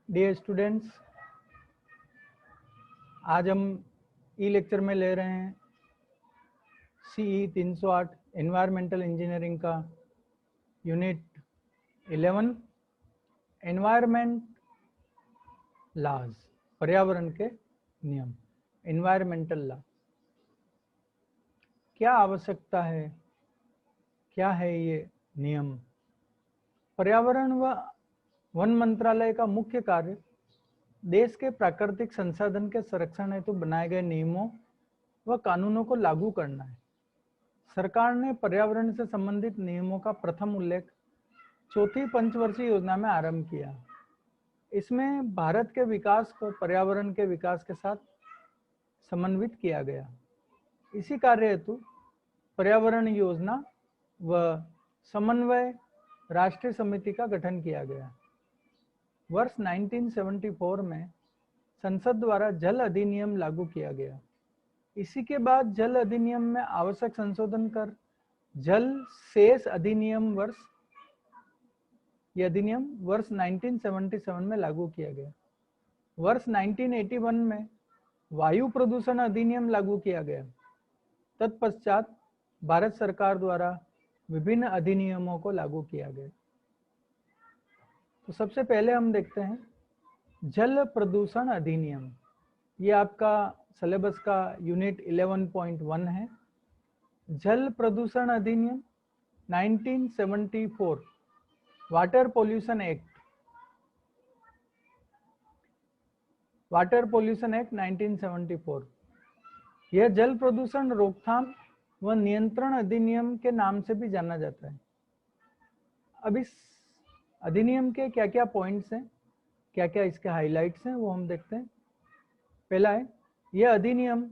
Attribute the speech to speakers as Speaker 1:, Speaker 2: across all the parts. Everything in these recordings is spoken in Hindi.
Speaker 1: डियर स्टूडेंट्स, आज हम ई लेक्चर में ले रहे हैं CE 308 एनवायरमेंटल इंजीनियरिंग का यूनिट 11 एनवायरमेंट लॉज, पर्यावरण के नियम। एनवायरमेंटल लॉ क्या आवश्यकता है, क्या है ये नियम? पर्यावरण व वन मंत्रालय का मुख्य कार्य देश के प्राकृतिक संसाधन के संरक्षण हेतु बनाए गए नियमों व कानूनों को लागू करना है। सरकार ने पर्यावरण से संबंधित नियमों का प्रथम उल्लेख चौथी पंचवर्षीय योजना में आरंभ किया। इसमें भारत के विकास को पर्यावरण के विकास के साथ समन्वित किया गया। इसी कार्य हेतु पर्यावरण योजना व समन्वय राष्ट्रीय समिति का गठन किया गया। वर्ष 1974 में संसद द्वारा जल अधिनियम लागू किया गया। इसी के बाद जल अधिनियम में आवश्यक संशोधन कर जल शेष अधिनियम वर्ष 1977 में लागू किया गया। वर्ष 1981 में वायु प्रदूषण अधिनियम लागू किया गया। तत्पश्चात भारत सरकार द्वारा विभिन्न अधिनियमों को लागू किया गया। तो सबसे पहले हम देखते हैं जल प्रदूषण अधिनियम। ये आपका सिलेबस का यूनिट 11.1 है। जल प्रदूषण अधिनियम 1974, वाटर पोल्यूशन एक्ट 1974। यह जल प्रदूषण रोकथाम व नियंत्रण अधिनियम के नाम से भी जाना जाता है। अब इस अधिनियम के क्या क्या पॉइंट्स हैं, क्या क्या इसके हाइलाइट्स हैं, वो हम देखते हैं। पहला है, यह अधिनियम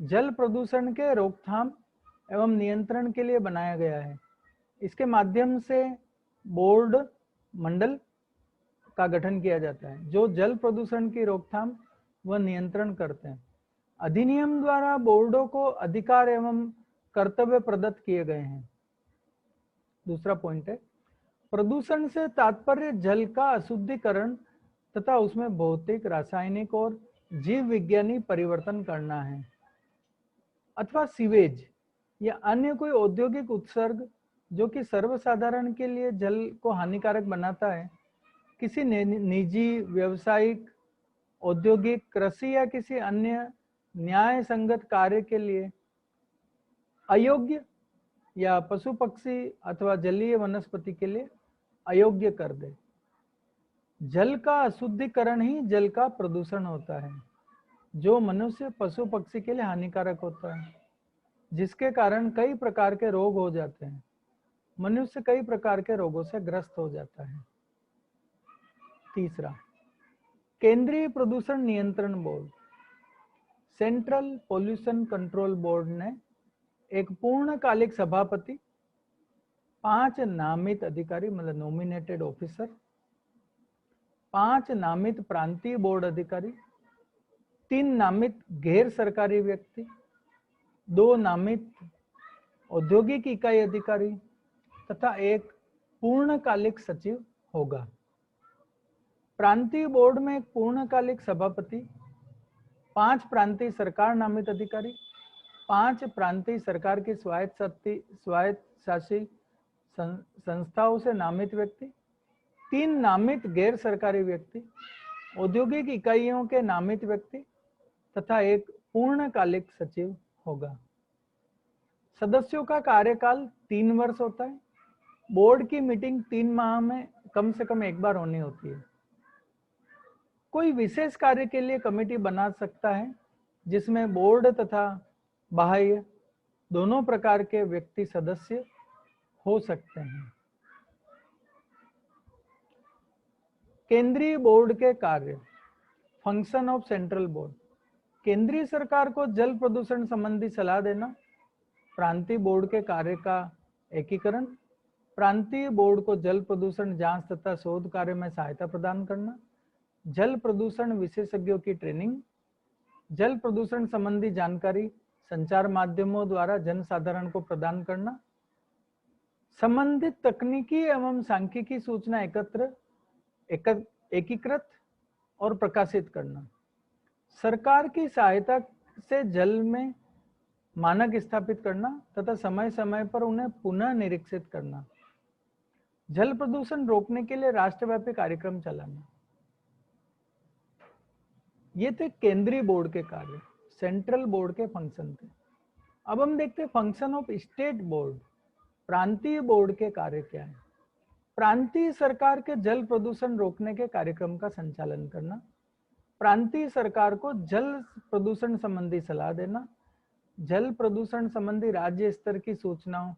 Speaker 1: जल प्रदूषण के रोकथाम एवं नियंत्रण के लिए बनाया गया है। इसके माध्यम से बोर्ड मंडल का गठन किया जाता है जो जल प्रदूषण की रोकथाम व नियंत्रण करते हैं। अधिनियम द्वारा बोर्डों को अधिकार एवं कर्तव्य प्रदत्त किए गए हैं। दूसरा पॉइंट है, प्रदूषण से तात्पर्य जल का अशुद्धिकरण तथा उसमें भौतिक, रासायनिक और जीव विज्ञानी परिवर्तन करना है, अथवा सीवेज या अन्य कोई औद्योगिक उत्सर्ग जो कि सर्वसाधारण के लिए जल को हानिकारक बनाता है, किसी निजी, व्यावसायिक, औद्योगिक, कृषि या किसी अन्य न्याय संगत कार्य के लिए अयोग्य या पशु पक्षी अथवा जलीय वनस्पति के लिए अयोग्य कर दे। जल का अशुद्धिकरण ही जल का प्रदूषण होता है, जो मनुष्य, पशु पक्षी के लिए हानिकारक होता है, जिसके कारण कई प्रकार के रोग हो जाते हैं। मनुष्य कई प्रकार के रोगों से ग्रस्त हो जाता है। तीसरा, केंद्रीय प्रदूषण नियंत्रण board, central pollution control board ने एक पूर्णकालिक सभापति, 5 नामित अधिकारी मतलब नॉमिनेटेड ऑफिसर, 5 नामित प्रांतीय बोर्ड अधिकारी, 3 नामित गैर सरकारी व्यक्ति, 2 नामित औद्योगिक इकाई अधिकारी तथा 1 पूर्णकालिक सचिव होगा। प्रांतीय बोर्ड में एक पूर्णकालिक सभापति, 5 प्रांतीय सरकार नामित अधिकारी, 5 प्रांतीय सरकार की स्वायत्त शासी संस्थाओं से नामित व्यक्ति, 3 नामित गैर सरकारी व्यक्ति, औद्योगिक इकाइयों के नामित व्यक्ति तथा 1 पूर्णकालिक सचिव होगा। सदस्यों का कार्यकाल 3 वर्ष होता है। बोर्ड की मीटिंग 3 माह में कम से कम एक बार होनी होती है। कोई विशेष कार्य के लिए कमेटी बना सकता है जिसमें बोर्ड तथा बाह्य दोनों प्रकार के व्यक्ति सदस्य हो सकते हैं। केंद्रीय बोर्ड के कार्य, फंक्शन ऑफ सेंट्रल बोर्ड, केंद्रीय सरकार को जल प्रदूषण संबंधी सलाह देना, प्रांतीय बोर्ड के कार्य का एकीकरण, प्रांतीय बोर्ड को जल प्रदूषण जांच तथा शोध कार्य में सहायता प्रदान करना, जल प्रदूषण विशेषज्ञों की ट्रेनिंग, जल प्रदूषण संबंधी जानकारी संचार माध्यमों द्वारा जनसाधारण को प्रदान करना, संबंधित तकनीकी एवं सांख्यिकी सूचना एकीकृत और प्रकाशित करना। सरकार की सहायता से जल में मानक स्थापित करना तथा समय समय पर उन्हें पुनः निरीक्षित करना। जल प्रदूषण रोकने के लिए राष्ट्रव्यापी कार्यक्रम चलाना। ये थे केंद्रीय बोर्ड के कार्य, सेंट्रल बोर्ड के फंक्शन थे। अब हम देखते हैं फंक्शन ऑफ स्टेट बोर्ड, प्रांतीय बोर्ड के कार्य क्या है। प्रांतीय सरकार के जल प्रदूषण रोकने के कार्यक्रम का संचालन करना, प्रांतीय सरकार को जल प्रदूषण संबंधी सलाह देना, जल प्रदूषण संबंधी राज्य स्तर की सूचनाओं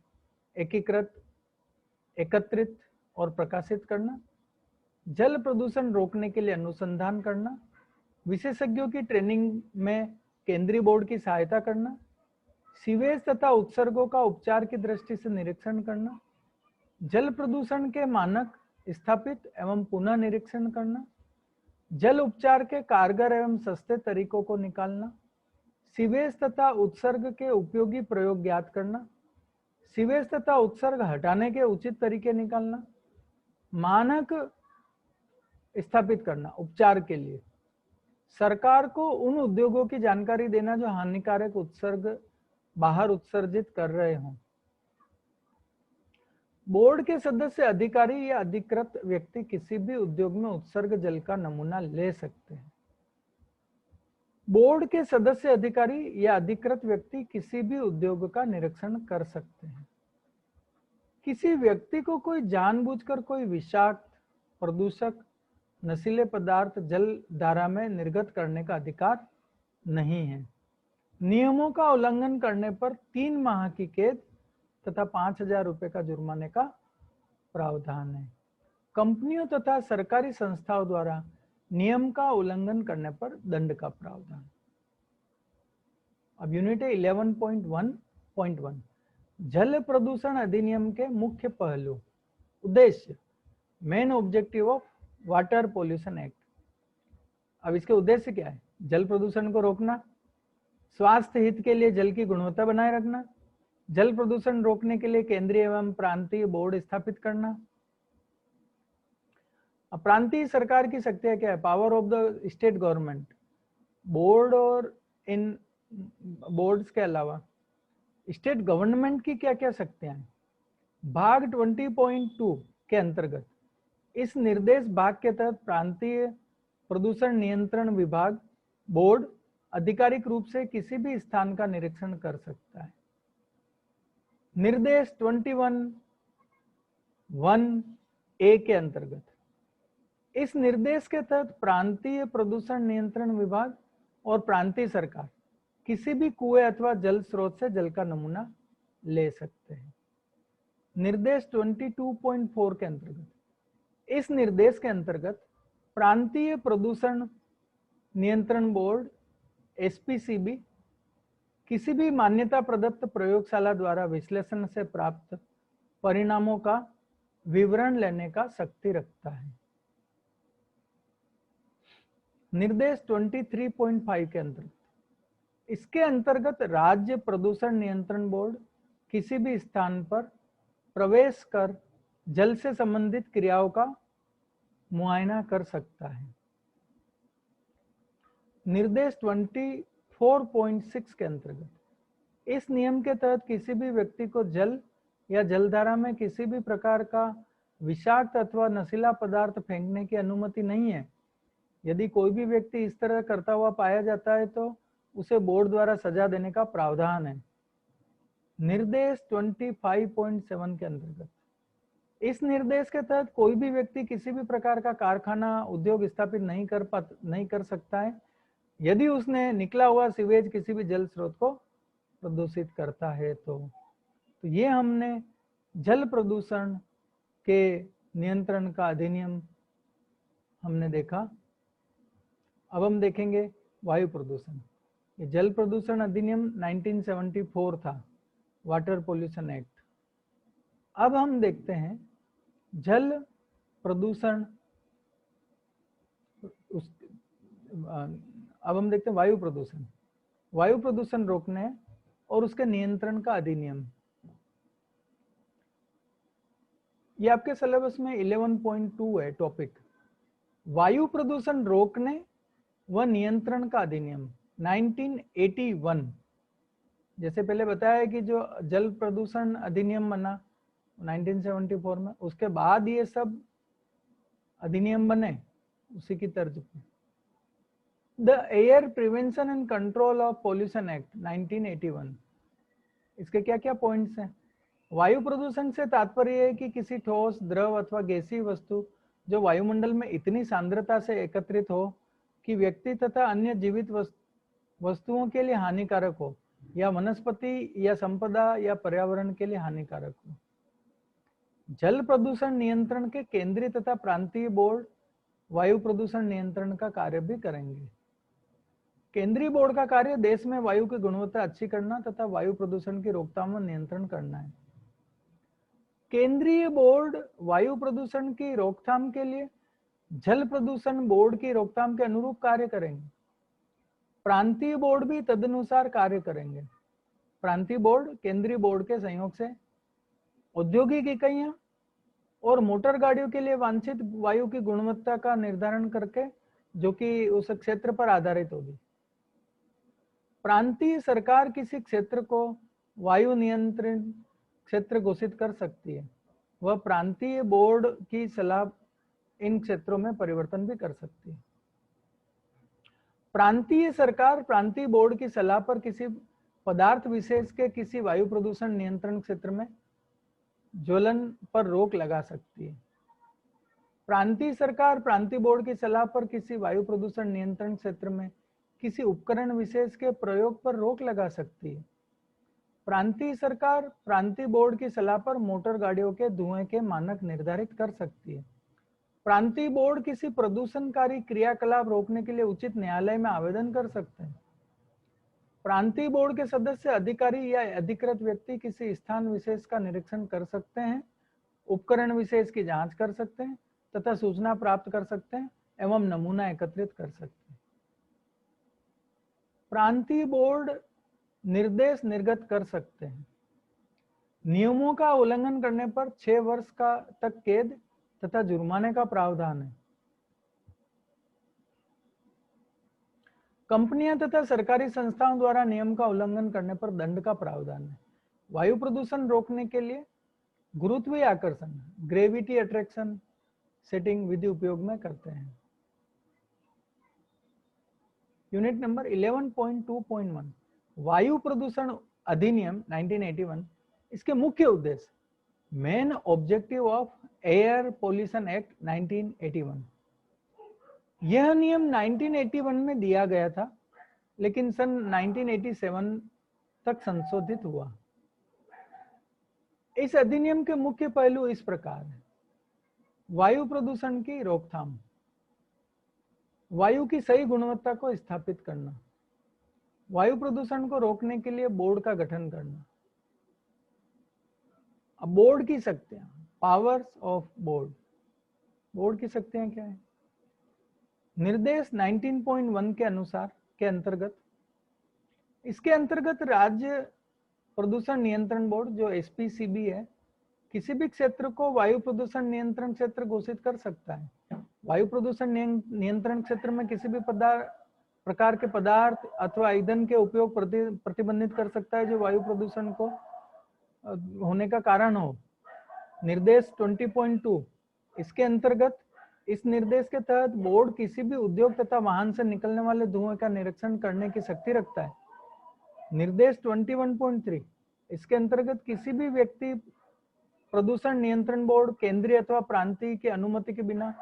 Speaker 1: एकत्रित और प्रकाशित करना, जल प्रदूषण रोकने के लिए अनुसंधान करना, विशेषज्ञों की ट्रेनिंग में केंद्रीय बोर्ड की सहायता करना, सीवेज तथा उत्सर्गों का उपचार की दृष्टि से निरीक्षण करना, जल प्रदूषण के मानक स्थापित एवं पुनः निरीक्षण करना, जल उपचार के कारगर एवं सस्ते तरीकों को निकालना, सीवेज तथा उत्सर्ग के उपयोगी प्रयोग ज्ञात करना, सीवेज तथा उत्सर्ग हटाने के उचित तरीके निकालना, मानक स्थापित करना उपचार के लिए, सरकार को उन उद्योगों की जानकारी देना जो हानिकारक उत्सर्ग बाहर उत्सर्जित कर रहे हों। बोर्ड के सदस्य अधिकारी या अधिकृत व्यक्ति किसी भी उद्योग में उत्सर्ग जल का नमूना ले सकते हैं। बोर्ड के सदस्य अधिकारी या अधिकृत व्यक्ति किसी भी उद्योग का निरीक्षण कर सकते हैं। किसी व्यक्ति को कोई जानबूझकर कोई विषाक्त, प्रदूषक, नशीले पदार्थ जल धारा में निर्गत करने का अधिकार नहीं है। नियमों का उल्लंघन करने पर 3 माह की कैद तथा 5,000 रुपए का जुर्माने का प्रावधान है। कंपनियों तथा सरकारी संस्थाओं द्वारा नियम का उल्लंघन करने पर दंड का प्रावधान। अब यूनिट 11.1.1 जल प्रदूषण अधिनियम के मुख्य पहलू। उद्देश्य, main objective of water pollution act. अब इसके उद्देश्य क्या है? जल प्रदूषण को रोकना, स्वास्थ्य हित के लिए जल की गुणवत्ता बनाए रखना, जल प्रदूषण रोकने के लिए केंद्रीय एवं प्रांतीय बोर्ड स्थापित करना। अब प्रांतीय सरकार की शक्तियां क्या है? Power of the state government. Board और इन बोर्ड्स के अलावा स्टेट गवर्नमेंट की क्या क्या शक्तियां हैं? भाग 20.2 के अंतर्गत इस निर्देश भाग के तहत प्रांतीय प्रदूषण नियंत्रण विभाग बोर्ड आधिकारिक रूप से किसी भी स्थान का निरीक्षण कर सकता है। निर्देश 21(1)(a) के अंतर्गत इस निर्देश के तहत प्रांतीय प्रदूषण नियंत्रण विभाग और प्रांतीय सरकार किसी भी कुएं अथवा जल स्रोत से जल का नमूना ले सकते हैं। निर्देश 22.4 के अंतर्गत इस निर्देश के अंतर्गत प्रांतीय प्रदूषण नियंत्रण बोर्ड एसपीसीबी किसी भी मान्यता प्रदत्त प्रयोगशाला द्वारा विश्लेषण से प्राप्त परिणामों का विवरण लेने का शक्ति रखता है। निर्देश 23.5 के अंतर्गत इसके अंतर्गत राज्य प्रदूषण नियंत्रण बोर्ड किसी भी स्थान पर प्रवेश कर जल से संबंधित क्रियाओं का मुआयना कर सकता है। निर्देश 24.6 के अंतर्गत इस नियम के तहत किसी भी व्यक्ति को जल या जलधारा में किसी भी प्रकार का विषाक्त अथवा नशीला पदार्थ फेंकने की अनुमति नहीं है। यदि कोई भी व्यक्ति इस तरह करता हुआ पाया जाता है तो उसे बोर्ड द्वारा सजा देने का प्रावधान है। निर्देश 25.7 के अंतर्गत इस निर्देश के तहत कोई भी व्यक्ति किसी भी प्रकार का कारखाना, उद्योग स्थापित नहीं कर सकता है यदि उसने निकला हुआ सीवेज किसी भी जल स्रोत को प्रदूषित करता है तो ये हमने जल प्रदूषण के नियंत्रण का अधिनियम हमने देखा। अब हम देखेंगे वायु प्रदूषण। ये जल प्रदूषण अधिनियम 1974 था, वाटर पॉल्यूशन एक्ट। अब हम देखते हैं जल प्रदूषण, अब हम देखते हैं वायु प्रदूषण। वायु प्रदूषण रोकने और उसके नियंत्रण का अधिनियम। ये आपके सिलेबस में 11.2 है टॉपिक। वायु प्रदूषण रोकने व नियंत्रण का अधिनियम 1981, जैसे पहले बताया कि जो जल प्रदूषण अधिनियम बना 1974 में, उसके बाद ये सब अधिनियम बने उसी की तर्ज पे। The air prevention and control of pollution act 1981, इसके क्या क्या पॉइंट्स हैं? वायु प्रदूषण से तात्पर्य है कि किसी ठोस, द्रव अथवा गैसीय वस्तु जो वायुमंडल में इतनी सांद्रता से एकत्रित हो कि व्यक्ति तथा अन्य जीवित वस्तुओं के लिए हानिकारक हो, या वनस्पति या संपदा या पर्यावरण के लिए हानिकारक हो। जल प्रदूषण नियंत्रण के केंद्रीय तथा प्रांतीय बोर्ड वायु प्रदूषण नियंत्रण का कार्य भी करेंगे। केंद्रीय बोर्ड का कार्य देश में वायु की गुणवत्ता अच्छी करना तथा वायु प्रदूषण की रोकथाम व नियंत्रण करना है। केंद्रीय बोर्ड वायु प्रदूषण की रोकथाम के लिए जल प्रदूषण बोर्ड की रोकथाम के अनुरूप कार्य करेंगे। प्रांतीय बोर्ड भी तदनुसार कार्य करेंगे। प्रांतीय बोर्ड केंद्रीय बोर्ड के सहयोग से औद्योगिक इकाइयां और मोटर गाड़ियों के लिए वांछित वायु की गुणवत्ता का निर्धारण करके, जो कि उस क्षेत्र पर आधारित होगी। प्रांतीय सरकार किसी क्षेत्र को वायु नियंत्रण क्षेत्र घोषित कर सकती है। वह प्रांतीय बोर्ड की सलाह इन क्षेत्रों में परिवर्तन भी कर सकती है। प्रांतीय सरकार प्रांतीय बोर्ड की सलाह पर किसी पदार्थ विशेष के किसी वायु प्रदूषण नियंत्रण क्षेत्र में ज्वलन पर रोक लगा सकती है। प्रांतीय सरकार प्रांतीय बोर्ड की सलाह पर किसी वायु प्रदूषण नियंत्रण क्षेत्र में किसी उपकरण विशेष के प्रयोग पर रोक लगा सकती है। प्रांतीय सरकार प्रांतीय बोर्ड की सलाह पर मोटर गाड़ियों के धुएं के मानक निर्धारित कर सकती है। प्रांतीय बोर्ड किसी प्रदूषणकारी क्रियाकलाप रोकने के लिए उचित न्यायालय में आवेदन कर सकते हैं। प्रांतीय बोर्ड के सदस्य, अधिकारी या अधिकृत व्यक्ति किसी स्थान विशेष का निरीक्षण कर सकते हैं, उपकरण विशेष की जांच कर सकते हैं तथा सूचना प्राप्त कर सकते हैं एवं नमूना एकत्रित कर सकते हैं। प्रांतीय बोर्ड निर्देश निर्गत कर सकते हैं। नियमों का उल्लंघन करने पर 6 वर्ष का तक कैद तथा जुर्माने का प्रावधान है। कंपनियां तथा सरकारी संस्थाओं द्वारा नियम का उल्लंघन करने पर दंड का प्रावधान है। वायु प्रदूषण रोकने के लिए गुरुत्वीय आकर्षण, ग्रेविटी अट्रैक्शन सेटिंग विधि उपयोग में करते हैं। यूनिट नंबर 11.2.1 वायु प्रदूषण अधिनियम 1981, इसके मुख्य उद्देश्य, main objective of air pollution act 1981। यह नियम 1981 में दिया गया था, लेकिन सन 1987 तक संशोधित हुआ। इस अधिनियम के मुख्य पहलू इस प्रकार है। वायु प्रदूषण की रोकथाम, वायु की सही गुणवत्ता को स्थापित करना, वायु प्रदूषण को रोकने के लिए बोर्ड का गठन करना। अब बोर्ड की शक्तियां, पावर्स ऑफ बोर्ड। बोर्ड की शक्तियां क्या है? निर्देश 19.1 के अनुसार के अंतर्गत, इसके अंतर्गत राज्य प्रदूषण नियंत्रण बोर्ड जो एसपीसीबी है, किसी भी क्षेत्र को वायु प्रदूषण नियंत्रण क्षेत्र घोषित कर सकता है। वायु प्रदूषण नियंत्रण क्षेत्र में किसी भी प्रकार के पदार्थ अथवा ईंधन के उपयोग प्रतिबंधित कर सकता है जो वायु प्रदूषण को होने का कारण हो। निर्देश 20.2, इसके अंतर्गत इस निर्देश के तहत बोर्ड किसी भी उद्योग तथा वाहन से निकलने वाले धुएं का निरीक्षण करने की शक्ति रखता है। निर्देश 21.3, इसके अंतर्गत किसी भी व्यक्ति प्रदूषण नियंत्रण बोर्ड केंद्रीय अथवा प्रांतीय की अनुमति के बिना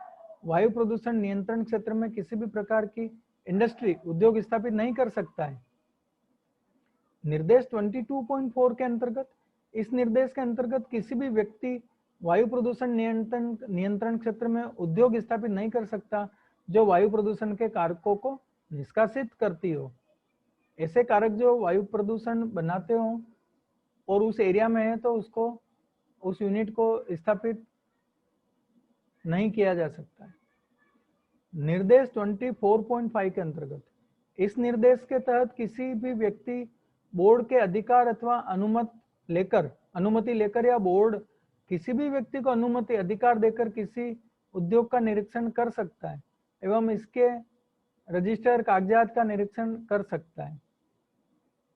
Speaker 1: वायु प्रदूषण नियंत्रण क्षेत्र में किसी भी प्रकार की इंडस्ट्री, उद्योग स्थापित नहीं कर सकता है। निर्देश 22.4 के अंतर्गत, इस निर्देश के अंतर्गत किसी भी व्यक्ति वायु प्रदूषण नियंत्रण क्षेत्र में उद्योग स्थापित नहीं कर सकता जो वायु प्रदूषण के कारकों को निष्कासित करती हो। ऐसे कारक जो वायु प्रदूषण बनाते हो और उस एरिया में है तो उसको, उस यूनिट को स्थापित नहीं किया जा सकता है। निर्देश 24.5 के अंतर्गत, इस निर्देश के तहत किसी भी व्यक्ति बोर्ड के अधिकार अथवा अनुमति लेकर या बोर्ड किसी भी व्यक्ति को अनुमति अधिकार देकर किसी उद्योग का निरीक्षण कर सकता है एवं इसके रजिस्टर कागजात का निरीक्षण कर सकता है।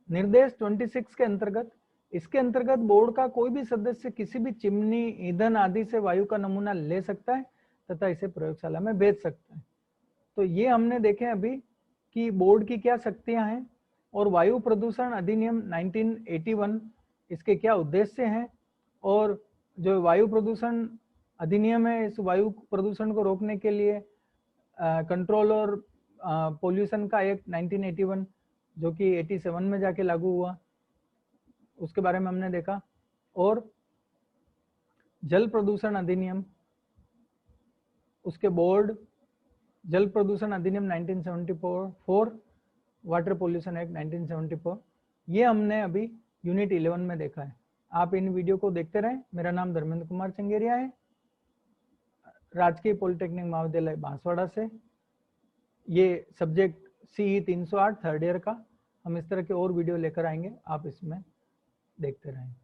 Speaker 1: निर्देश 26 के अंतर्गत, इसके अंतर्गत बोर्ड का कोई भी सदस्य किसी भी चिमनी, ईंधन आदि से वायु का नमूना ले सकता है तथा इसे प्रयोगशाला में भेज सकता है। तो ये हमने देखे अभी कि बोर्ड की क्या शक्तियां हैं और वायु प्रदूषण अधिनियम 1981 इसके क्या उद्देश्य हैं, और जो वायु प्रदूषण अधिनियम है इस वायु प्रदूषण को रोकने के लिए कंट्रोल और पोल्यूशन का एक्ट 1981 जो कि 87 में जाके लागू हुआ, उसके बारे में हमने देखा। और जल प्रदूषण अधिनियम, उसके बोर्ड, जल प्रदूषण अधिनियम 1974, वाटर पोल्यूशन एक्ट 1974, ये हमने अभी यूनिट 11 में देखा है। आप इन वीडियो को देखते रहें। मेरा नाम धर्मेंद्र कुमार चंगेरिया है, राजकीय पॉलिटेक्निक महाविद्यालय बांसवाड़ा से। ये सब्जेक्ट CE 308 थर्ड ईयर का, हम इस तरह के और वीडियो लेकर आएंगे, आप इसमें देखते रहें।